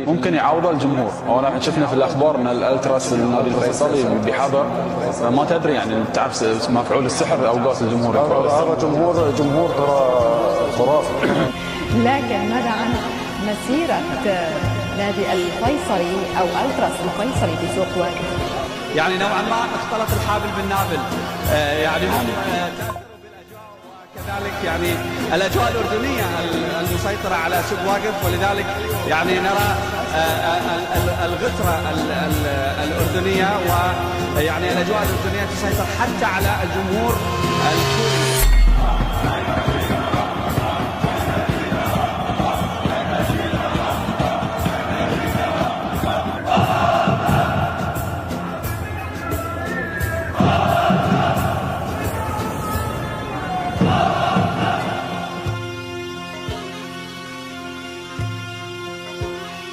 ممكن يعوض الجمهور. وانا شفنا في الاخبار ان الالتراس النادي الفيصلي بحضر، ما تدري يعني تعرف مفعول السحر اوقات الجمهور. هذا جمهور ترى خرافي. لكن ماذا عن مسيرة نادي الفيصلي أو ألتراس الفيصلي في سوق واقف؟ يعني نوعا ما اختلط الحابل بالنابل، يعني هم تأثروا بالأجواء، وكذلك يعني الأجواء الأردنية المسيطرة على سوق واقف، ولذلك يعني نرى الغترة الأردنية، ويعني الأجواء الأردنية تسيطر حتى على الجمهور الكوري.